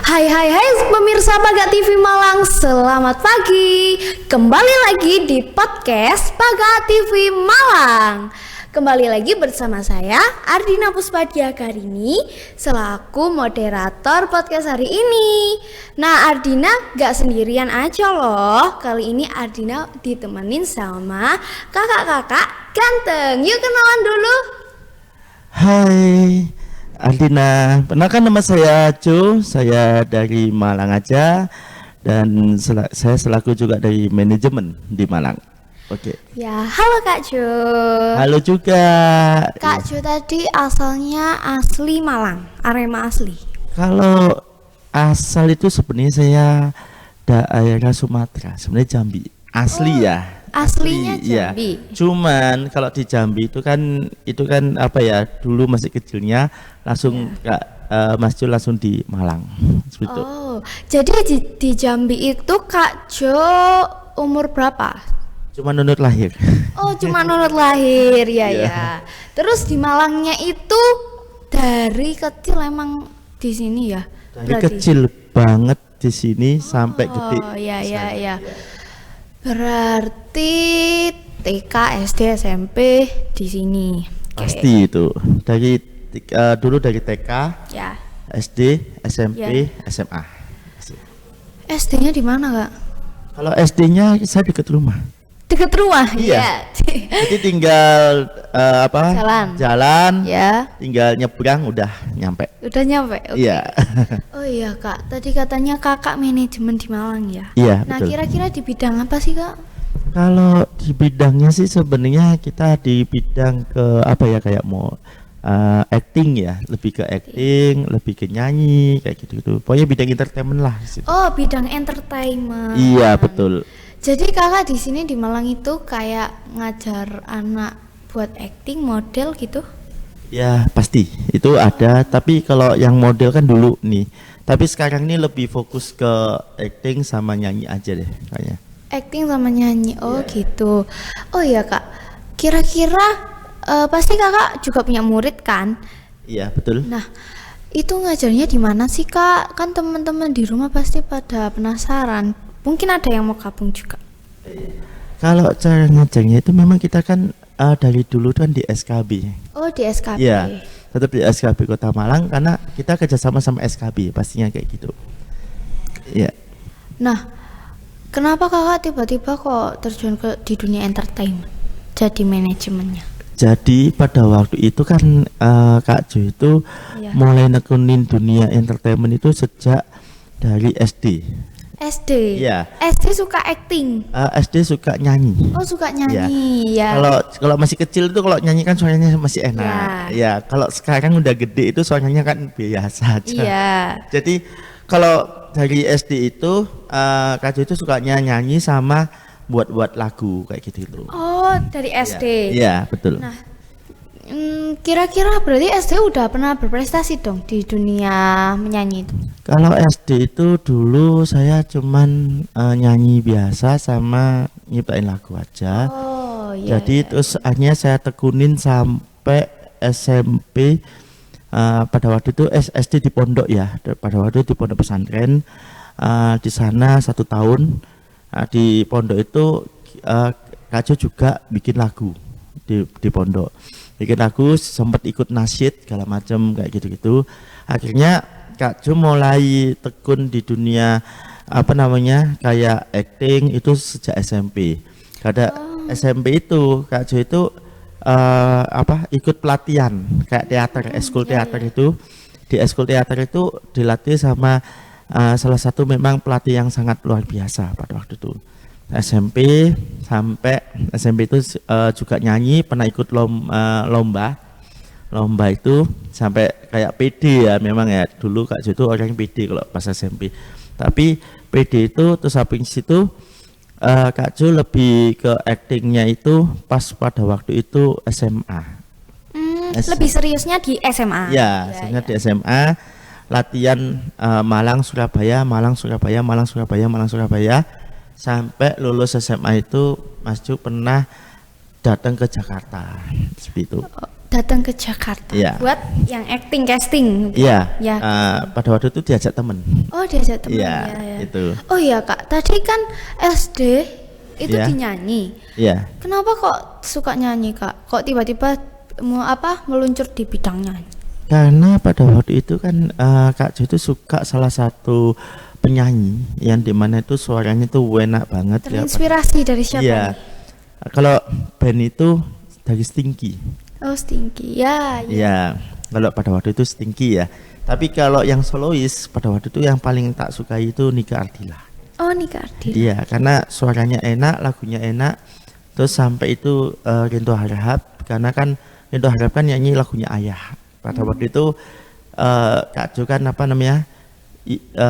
Hai hai hai pemirsa Paga TV Malang, selamat pagi. Kembali lagi di podcast Paga TV Malang. Kembali lagi bersama saya Ardina Puspadia Karini selaku moderator podcast hari ini. Nah, Ardina gak sendirian aja loh. Kali ini Ardina ditemenin sama kakak-kakak ganteng. Yuk kenalan dulu. Hai Ardina, perkenalkan nama saya Jo, saya dari Malang aja dan saya selaku juga dari manajemen di Malang. Oke. Ya, halo Kak Jo. Halo juga. Kak Jo tadi asalnya asli Malang, Arema asli. Kalau asal itu sebenarnya saya daerah Sumatera, sebenarnya Jambi. Asli ya. Aslinya Iya. Jambi. Cuman kalau di Jambi itu kan apa ya, dulu masih kecilnya langsung Mas Jo langsung di Malang seperti itu. Oh, jadi di Jambi itu Kak Jo umur berapa? Cuma nunut lahir. Oh, cuma nurut lahir ya Iya. ya. Terus di Malangnya itu dari kecil emang di sini ya? Dari kecil banget di sini sampai gede. Oh, ya ya ya. Berarti TK, SD, SMP di sini. Oke. Pasti itu. Dari dulu dari TK, Ya. SD, SMP, Ya. SMA. SD-nya di mana, Kak? Kalau SD-nya saya dekat rumah. Dekat rumah. Iya. Iya. Jadi tinggal Jalan. Ya. tinggal nyebrang udah nyampe. Udah nyampe. Oke. Iya. Oh iya Kak, tadi katanya kakak manajemen di Malang ya? Iya, Nah betul. kira-kira di bidang apa sih Kak? Kalau di bidangnya sih sebenarnya kita di bidang ke apa ya, kayak mau acting ya, lebih ke acting, lebih ke nyanyi kayak gitu-gitu. Pokoknya bidang entertainment lah di situ. Oh bidang entertainment. Iya, betul. Jadi kakak di sini di Malang itu kayak ngajar anak buat acting, model gitu? Ya, pasti. Itu ada, tapi kalau yang model kan dulu nih. Tapi sekarang ini lebih fokus ke acting sama nyanyi aja deh kayaknya. Acting sama nyanyi, oh gitu. Oh iya Kak, kira-kira pasti kakak juga punya murid kan? Iya, betul. Nah, itu ngajarnya di mana sih Kak? Kan teman-teman di rumah pasti pada penasaran. Mungkin ada yang mau gabung juga. Kalau cara ngajarnya itu memang kita kan dari dulu kan di SKB. Oh, di SKP. Iya, tetap di SKB Kota Malang karena kita kerjasama sama SKB, pastinya kayak gitu. Iya. Nah, kenapa kakak tiba-tiba kok terjun di dunia entertainment? Jadi manajemennya. Jadi pada waktu itu kan Kak Jo itu Iya. mulai nekunin dunia entertainment itu sejak dari SD. SD. Iya. SD suka acting. SD suka nyanyi. Oh, suka nyanyi ya. Kalau masih kecil itu kalau nyanyi kan suaranya masih enak. Ya, kalau sekarang udah gede itu suaranya kan biasa aja. Iya. Jadi kalau dari SD itu Kak Jo itu sukanya nyanyi sama buat lagu kayak gitu. Oh, dari SD. Iya, betul. Nah, kira-kira berarti SD udah pernah berprestasi dong di dunia menyanyi itu. Kalau SD itu dulu saya cuman nyanyi biasa sama nyiptain lagu aja. Oh, iya. Jadi terus akhirnya saya tekunin sampai SMP. Pada waktu itu SD di pondok ya. Pada waktu itu di pondok pesantren. Di sana 1 tahun. Di pondok itu Kak Jo juga bikin lagu di pondok. Bikin lagu, sempat ikut nasyid segala macam kayak gitu-gitu. Akhirnya Kak Jo mulai tekun di dunia apa namanya kayak acting itu sejak SMP. Karena SMP itu Kak Jo itu ikut pelatihan kayak teater, eskul teater itu. Di eskul teater itu dilatih sama salah satu memang pelatih yang sangat luar biasa pada waktu itu. SMP sampai SMP itu juga nyanyi, pernah ikut lomba itu sampai kayak PD ya, memang ya dulu Kak Jo itu orang PD kalau pas SMP. Tapi PD itu terus habis situ Kak Jo lebih ke actingnya itu pas pada waktu itu SMA. Lebih seriusnya di SMA. Ya, sehingga di SMA latihan Malang Surabaya sampai lulus SMA itu Mas Jo pernah datang ke Jakarta seperti itu. datang ke Jakarta Iya. buat yang acting casting. Iya. Ya. Pada waktu itu diajak temen. Oh, diajak teman Iya, ya. itu. Oh iya Kak, tadi kan SD itu Iya. dinyanyi. Iya. Kenapa kok suka nyanyi Kak? Kok tiba-tiba meluncur di bidang nyanyi? Karena pada waktu itu kan Kak Jo itu suka salah satu penyanyi yang dimana itu suaranya tuh enak banget ya. Terinspirasi dari siapa Iya. nih? Kalau band itu dari Stinky. Oh, Stinky. Ya, ya. Iya. Kalau pada waktu itu Stinky ya. Tapi kalau yang solois pada waktu itu yang paling tak sukai itu Nika Ardila. Oh, Nika Ardila. Iya, karena suaranya enak, lagunya enak. Terus sampai itu Rinto Harahap, karena kan Rinto Harahap kan nyanyi lagunya Ayah. Pada waktu itu Kak Jo kan apa namanya,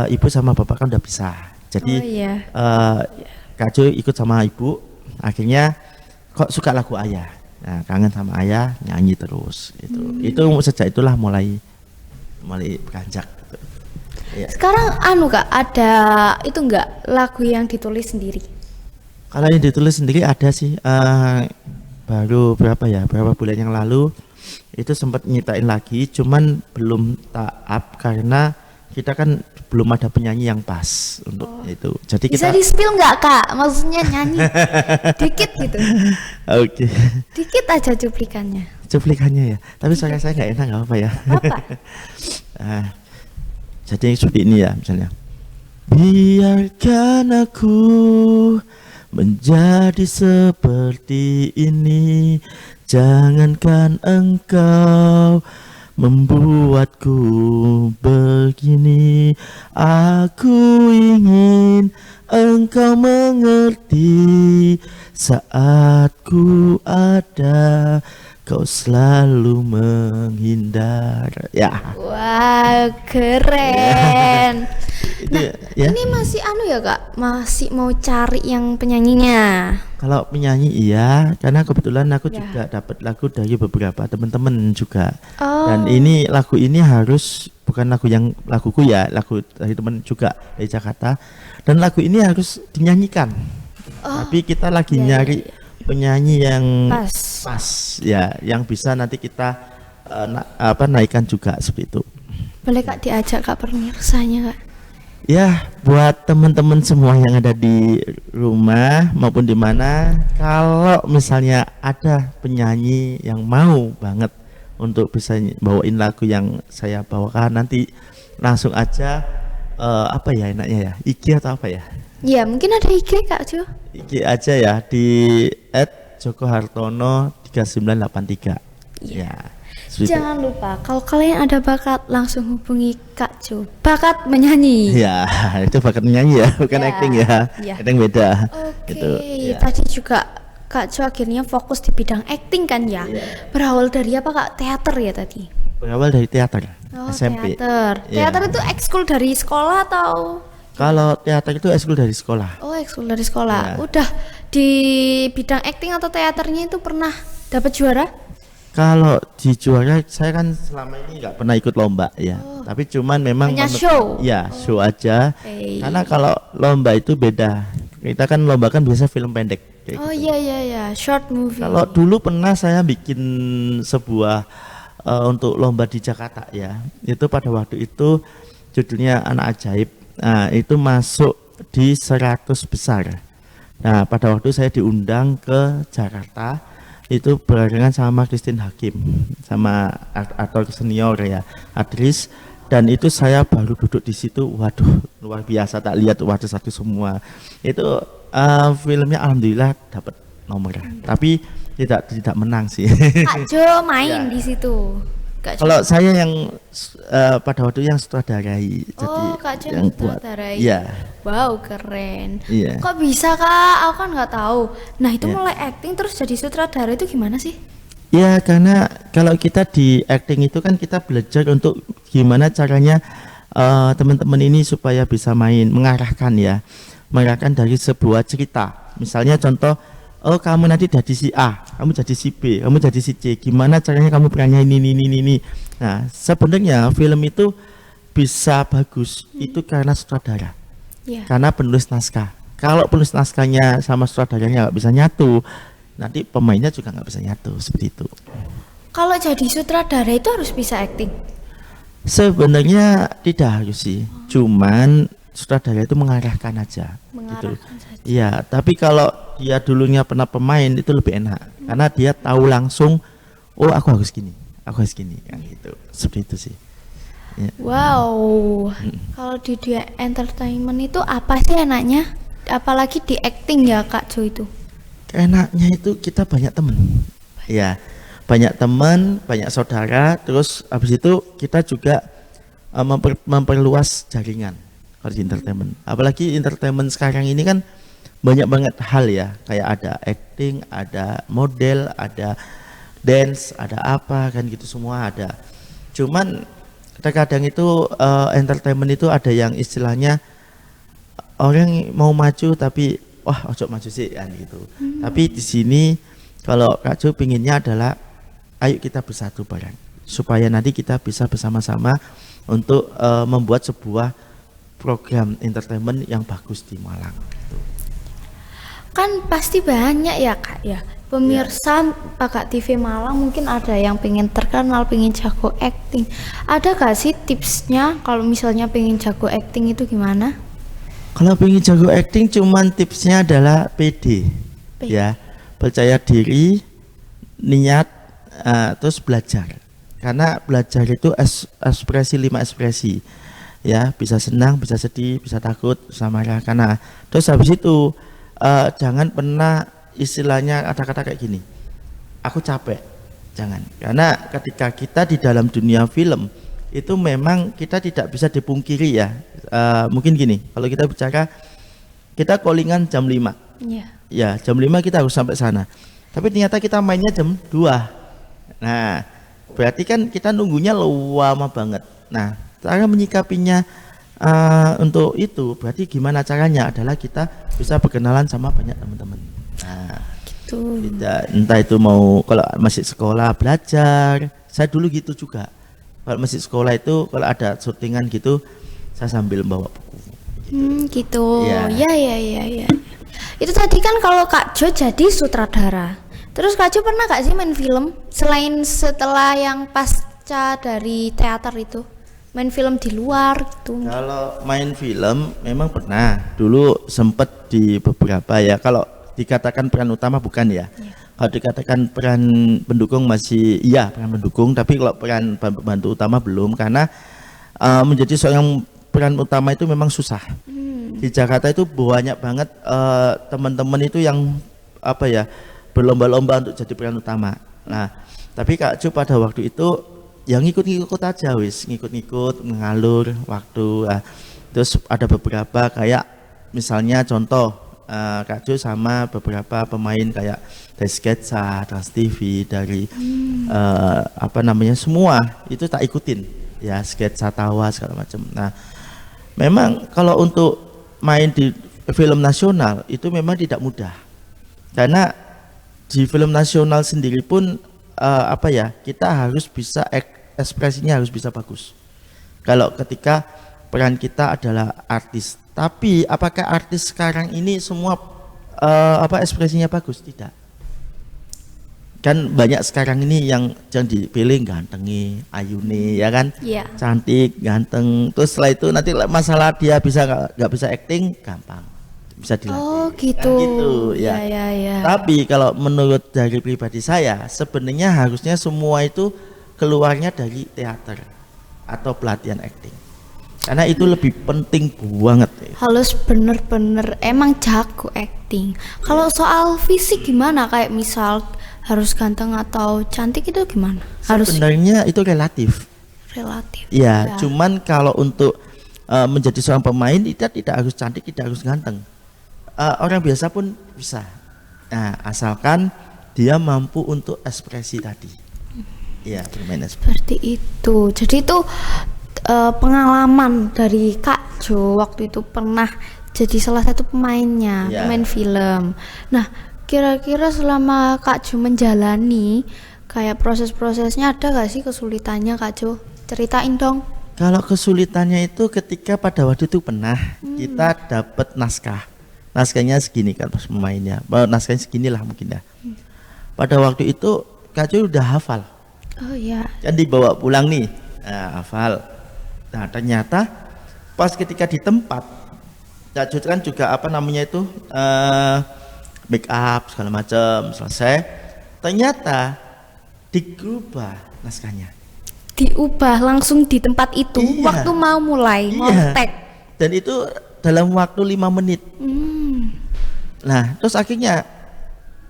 ibu sama bapak kan udah pisah. Jadi Oh iya. Kak Jo ikut sama ibu, akhirnya kok suka lagu Ayah. Nah, kangen sama Ayah, nyanyi terus. Itu sejak itulah mulai beranjak. Gitu. Iya. Sekarang Kak, ada itu enggak lagu yang ditulis sendiri? Kalau yang ditulis sendiri ada sih, baru berapa bulan yang lalu itu sempat nyitain lagi, cuman belum tak up karena kita kan belum ada penyanyi yang pas untuk itu. Jadi Bisa kita di-spill nggak Kak? Maksudnya nyanyi dikit gitu. Oke. Dikit aja cuplikannya. Cuplikannya ya. Tapi suara saya nggak enak, nggak apa ya. Apa? Jadi seperti ini ya misalnya. Biarkan aku menjadi seperti ini, jangankan engkau membuatku begini. Aku ingin engkau mengerti, saat ku ada kau selalu menghindar. Ya. Wah, keren. Itu Nah, ya. ini masih ya Kak? Masih mau cari yang penyanyinya. Kalau penyanyi iya, karena kebetulan aku Ya. juga dapat lagu dari beberapa teman-teman juga. Oh. Dan lagu ini harus bukan laguku ya, lagu dari teman juga dari Jakarta. Dan lagu ini harus dinyanyikan. Oh. Tapi kita lagi Ya, nyari ya, ya. penyanyi yang Pas. ya, yang bisa nanti kita naikkan juga seperti itu. Boleh Kak diajak Kak pemirsanya Kak? Ya, buat teman-teman semua yang ada di rumah maupun di mana, kalau misalnya ada penyanyi yang mau banget untuk bisa bawain lagu yang saya bawakan, nanti langsung aja apa ya enaknya ya, IG atau apa ya? Ya, mungkin ada IG Kak Jo. IG aja ya di @jokohartono3983. Iya. Ya. seperti itu. Jangan lupa kalau kalian ada bakat langsung hubungi Kak Jo. Bakat menyanyi. Ya, itu bakat nyanyi ya, bukan Ya, acting ya. ya. Acting beda. Oke, Gitu, ya. tadi juga Kak Jo akhirnya fokus di bidang acting kan ya? Iya. Berawal dari apa Kak? Teater ya tadi? Berawal dari teater, Oh, SMP. teater. Iya. Teater itu ekskul dari sekolah atau? Kalau teater itu ekskul dari sekolah. Oh, ekskul dari sekolah. Iya. Udah di bidang acting atau teaternya itu pernah dapat juara? Kalau di juara saya kan selama ini nggak pernah ikut lomba ya. Tapi cuman memang Hanya show? Ya, show aja. Oke. Karena kalau lomba itu beda. Kita kan lomba kan biasa film pendek. Kayak Oh gitu. iya iya iya, short movie. Kalau dulu pernah saya bikin sebuah untuk lomba di Jakarta ya. Itu pada waktu itu judulnya Anak Ajaib. Nah, itu masuk di 100 besar. Nah, pada waktu saya diundang ke Jakarta, itu barengan sama Christine Hakim, sama aktor senior ya, aktris. Dan itu saya baru duduk di situ, waduh luar biasa, tak lihat satu semua. Itu filmnya alhamdulillah dapat nomor, tapi tidak menang sih. Kak Jo main Ya. di situ. Kak Jo. Kalau saya yang pada waktu yang sutradarai, Oh, Kak Jo yang buat, sutradarai. iya, Wow, keren. iya. Kok bisa Kak? Aku kan nggak tahu. Nah, itu Ya. mulai acting terus jadi sutradara itu gimana sih? Ya, karena kalau kita di acting itu kan kita belajar untuk gimana caranya teman-teman ini supaya bisa mengarahkan dari sebuah cerita. Misalnya contoh, oh kamu nanti jadi si A, kamu jadi si B, kamu jadi si C. Gimana caranya kamu perannya ini. Nah, sebenarnya film itu bisa bagus itu karena sutradara, Ya. karena penulis naskah. Kalau penulis naskahnya sama sutradaranya nggak bisa nyatu, nanti pemainnya juga nggak bisa nyatu seperti itu. Kalau jadi sutradara itu harus bisa acting. Sebenarnya tidak harus sih, cuman sutradara itu mengarahkan aja gitu. Mengarahkan saja. Iya, tapi kalau dia dulunya pernah pemain itu lebih enak karena dia tahu langsung, oh aku harus gini kan gitu. Seperti itu sih. Ya. Wow. Kalau di dunia entertainment itu apa sih enaknya? Apalagi di acting ya Kak Jo itu. Enaknya itu kita banyak teman. Ya, banyak teman, banyak saudara, terus habis itu kita juga memperluas jaringan kalau di entertainment. Apalagi entertainment sekarang ini kan banyak banget hal ya, kayak ada acting, ada model, ada dance, ada apa kan gitu semua ada. Cuman terkadang itu entertainment itu ada yang istilahnya orang mau maju tapi wah ojo maju sih kan gitu. Tapi di sini kalau Kak Jo pinginnya adalah ayo kita bersatu bareng supaya nanti kita bisa bersama-sama untuk membuat sebuah program entertainment yang bagus di Malang gitu. Kan pasti banyak ya Kak ya. Pemirsa Paga TV Malang mungkin ada yang pengen terkenal, pengen jago acting. Ada gak sih tipsnya kalau misalnya pengen jago acting itu gimana? Kalau pengen jago acting cuman tipsnya adalah PD. Ya, percaya diri, niat, terus belajar. Karena belajar itu ekspresi 5 ekspresi. Ya, bisa senang, bisa sedih, bisa takut, bisa marah. Karena terus habis itu jangan pernah istilahnya kata-kata kayak gini, aku capek, jangan. Karena ketika kita di dalam dunia film itu memang kita tidak bisa dipungkiri ya. Mungkin gini, kalau kita bicara kita callingan jam 5 ya jam 5 kita harus sampai sana, tapi ternyata kita mainnya jam 2. Nah berarti kan kita nunggunya lama banget. Nah cara menyikapinya untuk itu berarti gimana caranya adalah kita bisa berkenalan sama banyak teman-teman. Nah, gitu. Entah itu mau kalau masih sekolah belajar, saya dulu gitu juga. Kalau masih sekolah itu kalau ada syutingan gitu, saya sambil bawa buku. Gitu. Ya. Ya. Itu tadi kan kalau Kak Jo jadi sutradara. Terus Kak Jo pernah gak sih main film selain setelah yang pasca dari teater itu? Main film di luar gitu. Kalau main film memang pernah. Dulu sempet di beberapa ya. Kalau dikatakan peran utama bukan ya. Kalau dikatakan peran pendukung masih iya peran pendukung, tapi kalau peran pembantu utama belum karena menjadi seorang peran utama itu memang susah. Di Jakarta itu banyak banget teman-teman itu yang apa ya berlomba-lomba untuk jadi peran utama. Nah, tapi Kak Jo pada waktu itu yang ngikut-ngikut aja wis, ngikut-ngikut mengalur waktu. Terus ada beberapa kayak misalnya contoh Kak Jo sama beberapa pemain kayak dari Sketsa, Trans TV, dari apa namanya semua itu tak ikutin ya, Sketsa Tawa segala macam. Nah memang kalau untuk main di film nasional itu memang tidak mudah karena di film nasional sendiri pun apa ya kita harus bisa ekspresinya harus bisa bagus. Kalau ketika peran kita adalah artis. Tapi apakah artis sekarang ini semua ekspresinya bagus? Tidak. Kan banyak sekarang ini yang dipilih gantengi, ayune ya kan? Iya. Cantik, ganteng. Terus setelah itu nanti masalah dia bisa nggak bisa acting gampang. Bisa dilatih. Oh gitu. Kan gitu ya. Ya. Tapi kalau menurut dari pribadi saya sebenarnya harusnya semua itu keluarnya dari teater atau pelatihan acting. Karena itu lebih penting banget. Harus bener-bener emang jago acting. Kalau soal fisik gimana? Kayak misal harus ganteng atau cantik itu gimana? Harus Sebenarnya itu relatif. Ya, cuman kalau untuk menjadi seorang pemain tidak harus cantik, tidak harus ganteng. Orang biasa pun bisa. Nah, asalkan dia mampu untuk ekspresi tadi. Ya, bermain ekspresi. Seperti itu. Jadi itu pengalaman dari Kak Jo waktu itu pernah jadi salah satu pemainnya, pemain film. Nah, kira-kira selama Kak Jo menjalani kayak proses-prosesnya ada gak sih kesulitannya Kak Jo? Ceritain dong. Kalau kesulitannya itu ketika pada waktu itu pernah kita dapat naskah. Naskahnya segini kan pas pemainnya. Naskahnya segini lah mungkin ya. Pada waktu itu Kak Jo udah hafal. Oh ya. Kan dibawa pulang nih, hafal. Nah ternyata pas ketika di tempat, Kak Jo kan juga apa namanya itu make up segala macam selesai. Ternyata diubah naskahnya. Diubah langsung di tempat itu Iya. waktu mau mulai, mau Iya. tag. Dan itu dalam waktu 5 menit. Nah terus akhirnya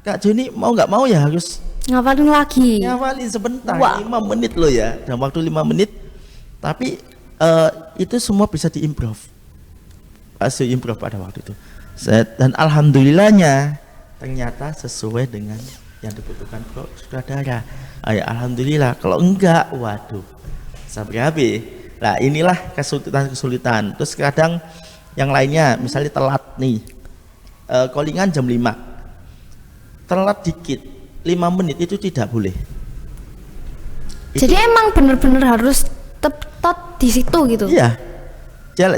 Kak Jo ini mau nggak mau ya harus Ngafalin lagi. ngawalin sebentar. Wah. 5 menit loh ya, dalam waktu 5 menit. Tapi itu semua bisa diimprove. Hasil improve pada waktu itu. Dan alhamdulillahnya ternyata sesuai dengan yang dibutuhkan kok sutradara. Ya alhamdulillah. Kalau enggak, waduh, sampai habis. Nah inilah kesulitan. Terus kadang yang lainnya, misalnya telat nih, callingan jam 5, telat dikit, 5 menit itu tidak boleh. Jadi emang bener-bener harus tepat di situ gitu. Iya,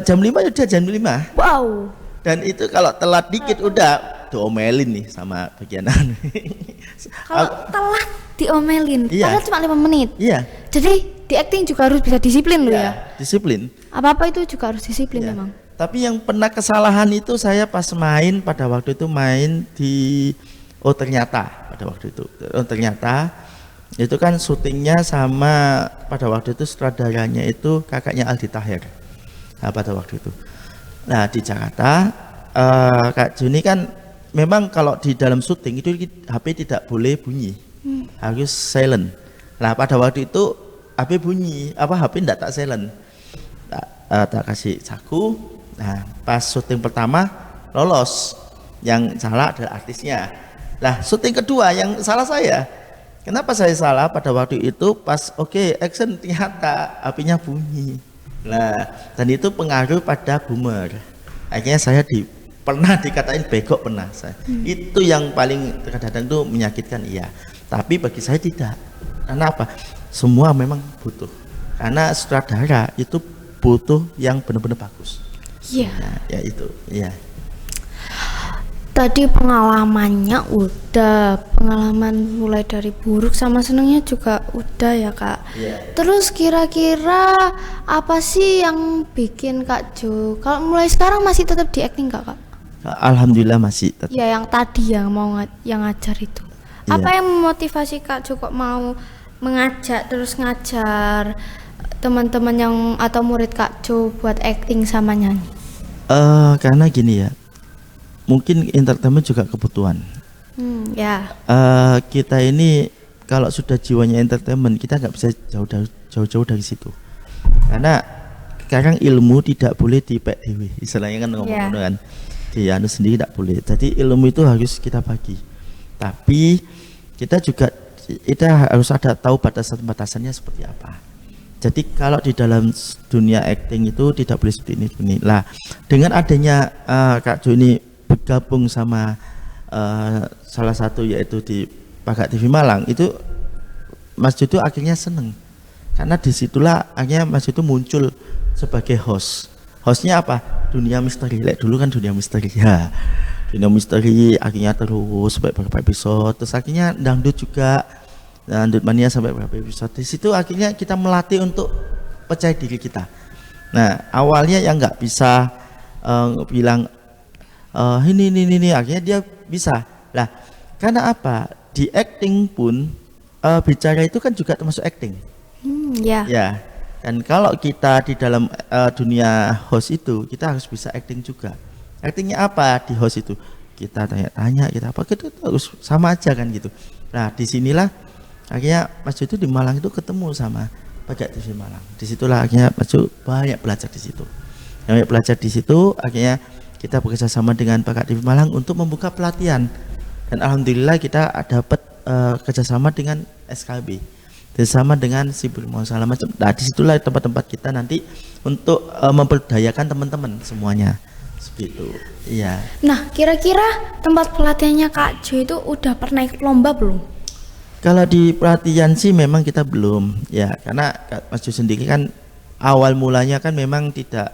jam 5 udah jam 5. Wow. Dan itu kalau telat dikit udah diomelin nih sama bagianan. Kalau telat diomelin, Iya. padahal cuma 5 menit. Iya. Jadi di acting juga harus bisa disiplin loh ya. Disiplin. Apa-apa itu juga harus disiplin Ya. memang. Tapi yang pernah kesalahan itu saya pas main pada waktu itu main di ternyata pada waktu itu ternyata itu kan syutingnya sama pada waktu itu sutradaranya itu kakaknya Aldi Taher. Nah, pada waktu itu. Nah di Jakarta Kak Juni kan memang kalau di dalam syuting itu HP tidak boleh bunyi, harus silent. Nah pada waktu itu HP bunyi, HP tidak tak silent, tak kasih saku. Nah pas syuting pertama lolos, yang salah adalah artisnya. Nah syuting kedua yang salah saya. Kenapa saya salah pada waktu itu pas action ternyata HP-nya bunyi. Nah dan itu pengaruh pada boomer. Akhirnya saya pernah dikatain begok pernah saya. Itu yang paling terkadang tuh menyakitkan iya. Tapi bagi saya tidak. Karena apa? Semua memang butuh. Karena sutradara itu butuh yang benar-benar bagus. Iya. Nah, ya itu, iya. Tadi pengalamannya udah, pengalaman mulai dari buruk sama senengnya juga udah ya Kak. Iya. Terus kira-kira apa sih yang bikin Kak Jo kalau mulai sekarang masih tetap di acting Kak? Alhamdulillah masih tetap. Ya yang tadi yang mau yang ngajar itu. Iya. Apa yang memotivasi Kak Jo kok mau mengajak terus ngajar teman-teman yang atau murid Kak Jo buat acting sama nyanyi? Karena gini ya. Mungkin entertainment juga kebutuhan. Ya. Kita ini kalau sudah jiwanya entertainment kita nggak bisa jauh-jauh dari situ. Karena sekarang ilmu tidak boleh dipek dewe. Istilahnya kan ngomong kan. Di anu sendiri tidak boleh. Jadi ilmu itu harus kita bagi. Tapi kita harus ada tahu batasan-batasannya seperti apa. Jadi kalau di dalam dunia acting itu tidak boleh seperti ini. Lah dengan adanya Kak Jo ini bergabung sama salah satu yaitu di Paga TV Malang itu Mas Jo itu akhirnya seneng karena disitulah akhirnya Mas Jo itu muncul sebagai hostnya apa? Dunia misteri. Dulu kan dunia misteri ya, dunia misteri akhirnya terus sampai beberapa episode, terus akhirnya dangdut juga, dangdut mania sampai beberapa episode. Di situ akhirnya kita melatih untuk percaya diri kita. Nah awalnya yang nggak bisa bilang ini akhirnya dia bisa lah karena apa di acting pun bicara itu kan juga termasuk acting. Ya dan kalau kita di dalam dunia host itu kita harus bisa acting juga. Actingnya apa di host itu kita tanya-tanya kita apa kita harus sama aja kan gitu. Nah disinilah akhirnya Mas Jo itu di Malang itu ketemu sama Paga TV Malang. Disitulah akhirnya Mas Jo banyak belajar di situ. Akhirnya kita bekerja sama dengan Paga TV Malang untuk membuka pelatihan dan alhamdulillah kita dapat kerjasama dengan SKB, bersama dengan Sibul mau salah macam. Nah disitulah tempat-tempat kita nanti untuk memperdayakan teman-teman semuanya seperti itu. Iya. Nah kira-kira tempat pelatihannya Kak Jo itu udah pernah ikut lomba belum? Kalau di pelatihan sih memang kita belum ya karena Mas Jo sendiri kan awal mulanya kan memang tidak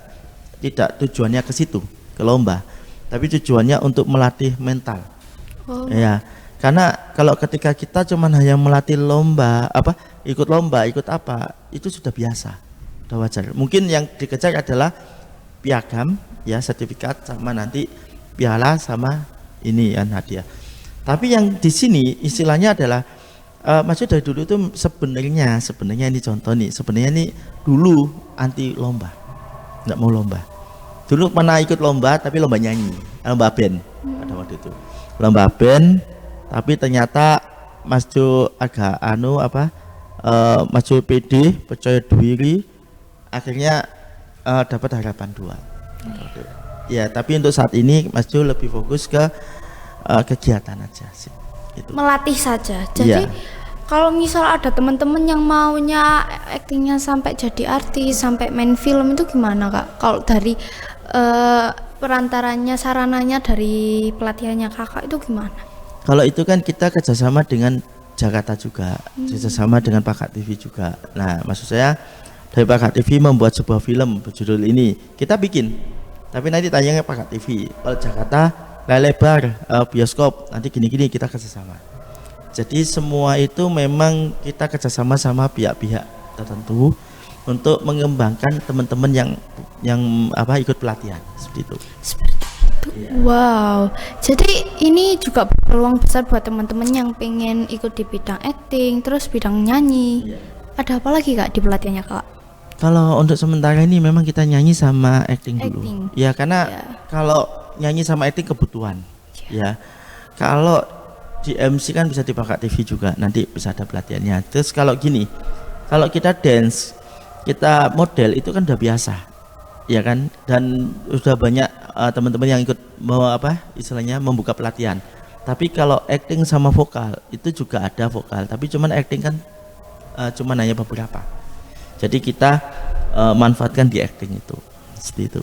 tujuannya ke situ ke lomba, tapi tujuannya untuk melatih mental. Ya Karena kalau ketika kita cuman hanya melatih lomba ikut lomba, ikut apa, itu sudah biasa, sudah wajar. Mungkin yang dikejar adalah piagam ya, sertifikat sama nanti piala sama ini kan hadiah. Tapi yang di sini istilahnya adalah maksud dari dulu itu sebenarnya ini contoh nih, sebenarnya ini dulu anti lomba, nggak mau lomba. Dulu pernah ikut lomba tapi lomba nyanyi, lomba band pada waktu itu, lomba band. Tapi ternyata Mas Jo agak Mas Jo PD, percaya diri, akhirnya dapat harapan 2. Ya, tapi untuk saat ini Mas Jo lebih fokus ke kegiatan aja sih. Itu. Melatih saja. Jadi kalau misal ada teman-teman yang maunya aktingnya sampai jadi artis, sampai main film itu gimana Kak? Kalau dari perantaranya, sarananya dari pelatihannya Kakak itu gimana? Kalau itu kan kita kerjasama dengan Jakarta juga, kerjasama dengan Pakat TV juga. Nah, maksud saya dari Pakat TV membuat sebuah film berjudul ini, kita bikin, tapi nanti tayangnya Pakat TV. Kalau Jakarta lebar bioskop, nanti gini-gini kita kerjasama. Jadi semua itu memang kita kerjasama sama pihak-pihak tertentu untuk mengembangkan teman-teman yang ikut pelatihan seperti itu. Wow, jadi ini juga peluang besar buat teman-teman yang pengen ikut di bidang acting, terus bidang nyanyi. Ada apa lagi Kak di pelatihannya Kak? Kalau untuk sementara ini memang kita nyanyi sama acting dulu. Ya karena kalau nyanyi sama acting kebutuhan. Ya, kalau di MC kan bisa di Pakat TV juga, nanti bisa ada pelatihannya. Terus kalau gini, kalau kita dance, kita model itu kan udah biasa. Ya kan, dan sudah banyak teman-teman yang ikut istilahnya membuka pelatihan. Tapi kalau acting sama vokal itu juga ada vokal, tapi cuman acting kan cuman hanya beberapa. Jadi kita manfaatkan di acting itu, seperti itu.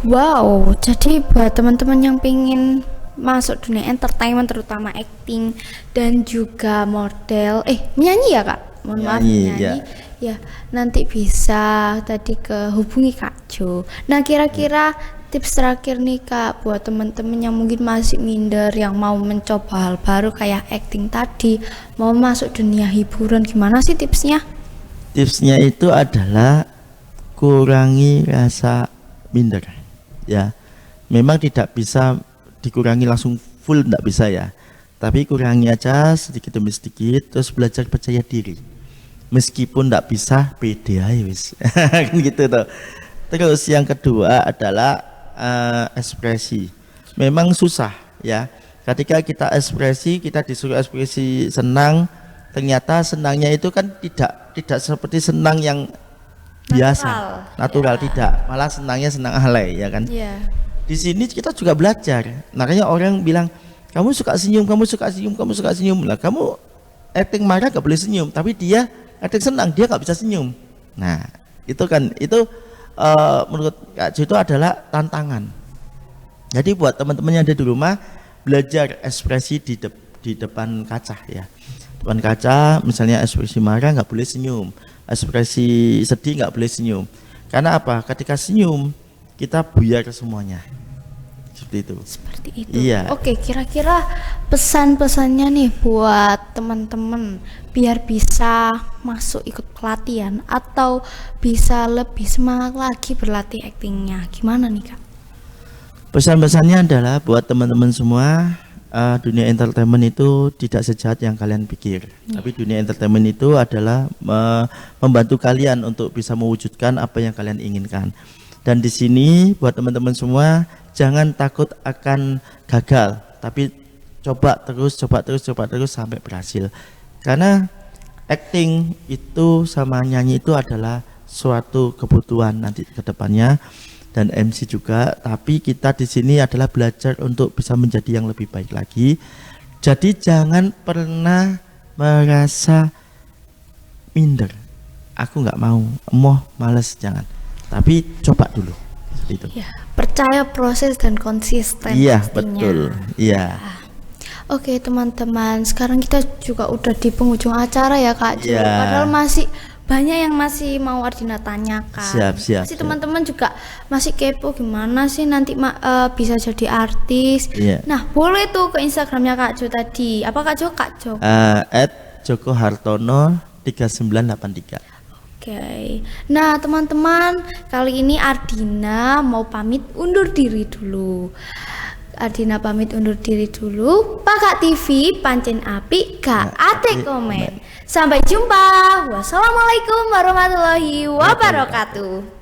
Wow, jadi buat teman-teman yang pengen masuk dunia entertainment, terutama acting dan juga model, menyanyi ya Kak? Mohon maaf, menyanyi. Ya, nanti bisa tadi hubungi Kak Jo. Nah, kira-kira tips terakhir nih Kak buat teman-teman yang mungkin masih minder, yang mau mencoba hal baru kayak acting tadi, mau masuk dunia hiburan, gimana sih tipsnya? Tipsnya itu adalah kurangi rasa minder. Ya, memang tidak bisa dikurangi langsung full, tidak bisa ya. Tapi kurangi aja sedikit demi sedikit, terus belajar percaya diri. Meskipun tidak bisa pede aja wis. Kan gitu tuh. Terus yang kedua adalah ekspresi. Memang susah ya. Ketika kita ekspresi, kita disuruh ekspresi senang, ternyata senangnya itu kan tidak seperti senang yang biasa, natural tidak. Malah senangnya senang alay ya kan. Di sini kita juga belajar. Makanya orang bilang, kamu suka senyum, kamu suka senyum, kamu suka senyum. Lah kamu acting marah gak boleh senyum, tapi dia acting senang dia nggak bisa senyum. Nah itu kan menurut Kak Jo itu adalah tantangan. Jadi buat teman-teman yang ada di rumah, belajar ekspresi di depan kaca ya. Depan kaca misalnya ekspresi marah nggak boleh senyum, ekspresi sedih nggak boleh senyum. Karena apa? Ketika senyum kita buyar semuanya. Seperti itu. Iya. Oke, kira-kira pesan-pesannya nih buat teman-teman biar bisa masuk ikut pelatihan atau bisa lebih semangat lagi berlatih aktingnya, gimana nih Kak? Pesan-pesannya adalah buat teman-teman semua, dunia entertainment itu tidak sejahat yang kalian pikir. Tapi dunia entertainment itu adalah membantu kalian untuk bisa mewujudkan apa yang kalian inginkan. Dan di sini buat teman-teman semua, jangan takut akan gagal, tapi coba terus sampai berhasil. Karena acting itu sama nyanyi itu adalah suatu kebutuhan nanti ke depannya, dan MC juga. Tapi kita di sini adalah belajar untuk bisa menjadi yang lebih baik lagi. Jadi jangan pernah merasa minder. Aku nggak mau, males, jangan. Tapi coba dulu. Itu. Ya, percaya proses dan konsisten. Iya, pastinya. Betul. Iya. Oke teman-teman, sekarang kita juga udah di penghujung acara ya Kak Jo. Yeah. Padahal masih banyak yang masih mau Ardina tanyakan. Siap. Pasti teman-teman juga masih kepo gimana sih nanti bisa jadi artis. Iya. Nah, boleh tuh ke Instagramnya Kak Jo tadi. Apa Kak Jo? @jokohartono 3983. Oke. Nah, teman-teman, kali ini Ardina mau pamit undur diri dulu. Pakak TV pancen apik gak ate komen. Sampai jumpa. Wassalamualaikum warahmatullahi wabarakatuh.